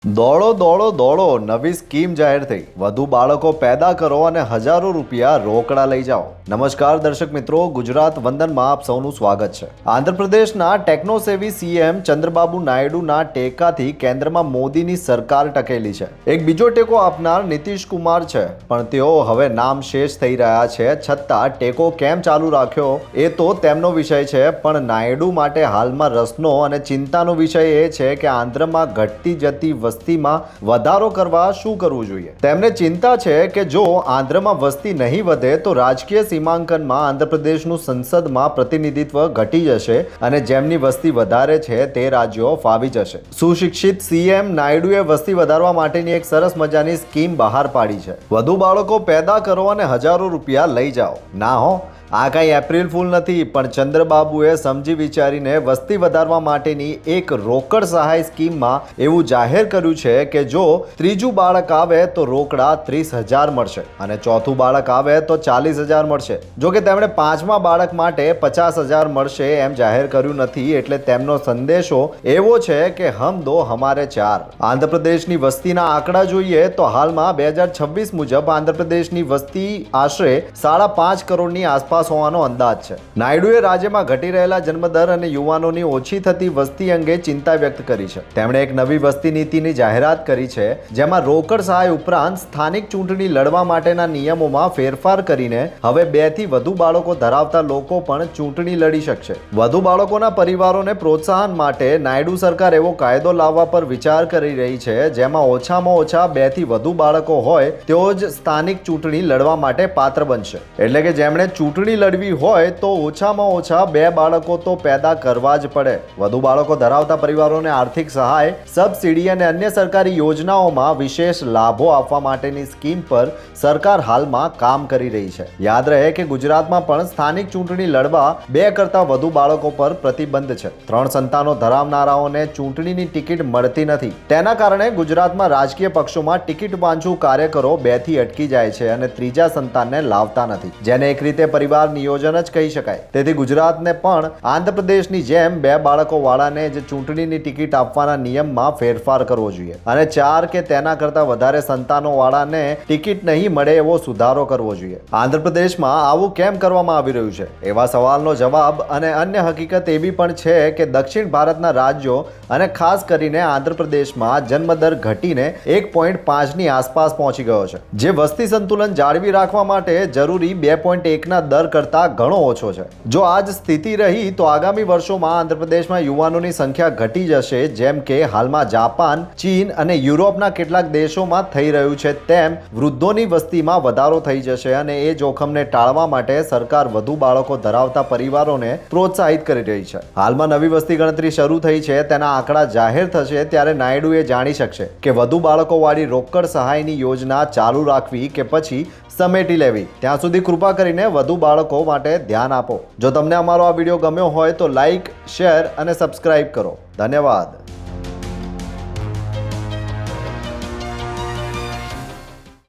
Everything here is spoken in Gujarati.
દોડો દોડો દોડો નવી સ્કીમ જાહેર થઈ વધુ બાળકો પેદા કરો અને હજારો રૂપિયા રોકડા લઈ જાઓ। નમસ્કાર દર્શક મિત્રો, ગુજરાત વંદનમાં આપ સૌનું સ્વાગત છે। આંધ્રપ્રદેશના ટેકનોસેવી સીએમ ચંદ્રબાબુ નાયડુના ટેકાથી કેન્દ્રમાં મોદીની સરકાર ટકેલી છે। એક બીજો ટેકો આપનાર નીતિશ કુમાર છે, પણ તેઓ હવે નામ શેષ થઈ રહ્યા છે, છતાં ટેકો કેમ ચાલુ રાખ્યો એ તો તેમનો વિષય છે। પણ નાયડુ માટે હાલમાં રસનો અને ચિંતાનો વિષય એ છે કે આંધ્રમાં ઘટતી જતી વસ્તીમાં વધારો કરવા શું કરવું જોઈએ। તેમને ચિંતા છે કે જો આંધ્રમાં વસ્તી નહીં વધે તો રાજકીય સીમાંકનમાં આંધ્રપ્રદેશનું સંસદમાં પ્રતિનિધિત્વ ઘટી જશે અને જેમની વસ્તી વધારે છે તે રાજ્યો ફાવી જશે। સુશિક્ષિત સીએમ નાયડુએ વસ્તી વધારવા માટેની એક સરસ મજાની સ્કીમ બહાર પાડી છે। વધુ બાળકો પેદા કરો અને હજારો રૂપિયા લઈ જાઓ। ના હો, આ કાંઈ એપ્રિલ ફૂલ નથી, પણ ચંદ્રબાબુએ સમજી વિચારીને વસ્તી વધારવા માટેની એક રોકડ સહાય સ્કીમમાં એવું જાહેર કર્યું છે કે જો ત્રીજું બાળક આવે તો રોકડા 30,000 મળશે અને ચોથું બાળક આવે તો 40,000 મળશે। જો કે તેમણે પાંચમા બાળક માટે 50,000 મળશે એમ જાહેર કર્યું નથી, એટલે તેમનો સંદેશો એવો છે કે હમ દો હમારે ચાર। આંધ્રપ્રદેશની વસ્તીના આંકડા જોઈએ તો હાલમાં 2026 મુજબ આંધ્રપ્રદેશની વસ્તી આશરે 5.5 કરોડની આસપાસ હોવાનો અંદાજ છે। નાયડુએ રાજ્યમાં ઘટી રહેલા જન્મદર અને યુવાનોની ઓછી થતી વસ્તી અંગે ચિંતા વ્યક્ત કરી છે। તેમણે એક નવી વસ્તી નીતિની જાહેરાત કરી છે, જેમાં રોકડ સહાય ઉપરાંત સ્થાનિક ચૂંટણી લડવા માટેના નિયમોમાં ફેરફાર કરીને હવે 2 થી વધુ બાળકો ધરાવતા લોકો પણ ચૂંટણી લડી શકશે। વધુ બાળકોના પરિવારોને પ્રોત્સાહન માટે નાયડુ સરકાર એવો કાયદો લાવવા પર વિચાર કરી રહી છે, જેમાં ઓછામાં ઓછા 2 થી વધુ બાળકો હોય તેઓ જ સ્થાનિક ચૂંટણી લડવા માટે પાત્ર બનશે। એટલે કે જેમણે ચૂંટણી લડવી હોય તો ઓછામાં ઓછા 2 બાળકો તો પેદા કરવા જ પડે। વધુ બાળકો ધરાવતા પરિવારોને આર્થિક સહાય, સબસિડી અને અન્ય સરકારી યોજનાઓમાં વિશેષ લાભો આપવા માટેની સ્કીમ પર સરકાર હાલમાં કામ કરી રહી છે। યાદ રહે કે ગુજરાતમાં પણ સ્થાનિક ચૂંટણી લડવા 2 કરતાં વધુ બાળકો પર પ્રતિબંધ છે। 3 સંતાનો ધરાવનારાઓને ચૂંટણીની ટિકિટ મળતી નથી। તેના કારણે ગુજરાતમાં રાજકીય પક્ષોમાં ટિકિટ વાંચુ કાર્યકરો 2 થી અટકી જાય છે અને ત્રીજા સંતાનને લાવતા નથી, જેને એક રીતે પરિવાર નિયોજન જ કહી શકાય। તેથી ગુજરાતને પણ આંધ્રપ્રદેશની જેમ 2 બાળકો વાળાને જ ચૂંટણીની ટિકિટ આપવાના નિયમમાં ફેરફાર કરવો જોઈએ અને 4 કે તેના કરતાં વધારે સંતાનો વાળાને ટિકિટ નહીં મળે એવો સુધારો કરવો જોઈએ। આંધ્રપ્રદેશમાં આવું કેમ કરવામાં આવી રહ્યું છે એવા સવાલનો જવાબ અને અન્ય હકીકત એવી પણ છે કે દક્ષિણ ભારતના રાજ્યો અને ખાસ કરીને આંધ્રપ્રદેશમાં જન્મદર ઘટીને 1.5ની આસપાસ પહોંચી ગયો છે, જે વસ્તી સંતુલન જાળવી રાખવા માટે જરૂરી 2.1ના દર કરતા ઘણો ઓછો છે। જો આ જ સ્થિતિ રહી તો આગામી વર્ષોમાં આંધ્રપ્રદેશમાં યુવાનોની સંખ્યા ઘટી જશે, જેમ કે હાલમાં જાપાન, ચીન અને યુરોપના કેટલાક દેશોમાં થઈ રહ્યું છે તેમ વૃદ્ધોની વસ્તીમાં વધારો થઈ જશે અને એ જોખમને ટાળવા માટે સરકાર વધુ બાળકો ધરાવતા પરિવારોને પ્રોત્સાહિત કરી રહી છે। હાલમાં નવી વસ્તી ગણતરી શરૂ થઈ છે, તેના આંકડા જાહેર થશે ત્યારે નાયડુ એ જાણી શકશે કે વધુ બાળકોવાળી રોકડ સહાયની યોજના ચાલુ રાખવી કે પછી સમેટી લેવી। ત્યાં સુધી કૃપા કરીને વધુ બાળકો માટે ધ્યાન આપો। જો તમને અમારો આ વિડીયો ગમ્યો હોય તો લાઈક, શેર અને સબસ્ક્રાઇબ કરો। ધન્યવાદ।